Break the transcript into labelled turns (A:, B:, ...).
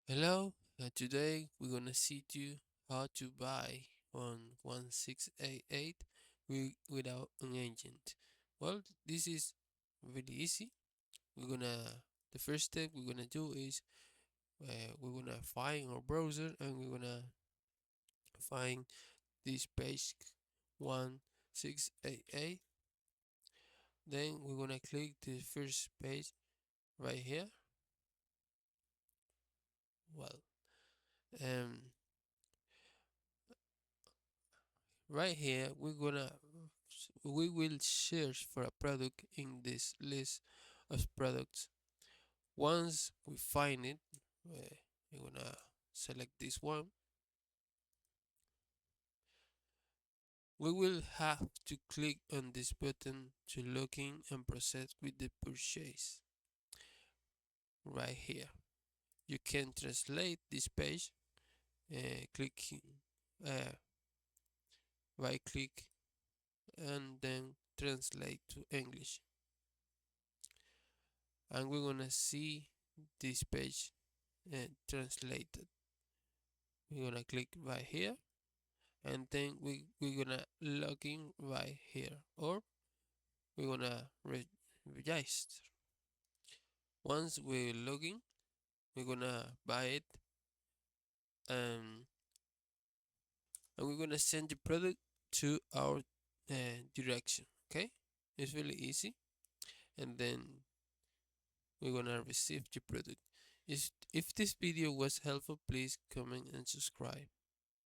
A: Hello, today we're gonna see you how to buy on 1688 without an agent. Well, this is really easy. The first step we're gonna do is we're gonna find our browser and we're gonna find this page 1688. Then we're gonna click the first page right here. Well, um, right here we will search for a product in this list of products. Once we find it, we're gonna select this one. We will have to click on this button to log in and proceed with the purchase right here. You can translate this page, clicking, right click and then translate to English. And we're gonna see this page translated. We're gonna click right here and then we're gonna log in right here, or we're gonna register. Once we log in, we're gonna buy it, um, and we're gonna send the product to our direction. Okay, it's really easy, and then we're gonna receive the product. If this video was helpful, please comment and subscribe.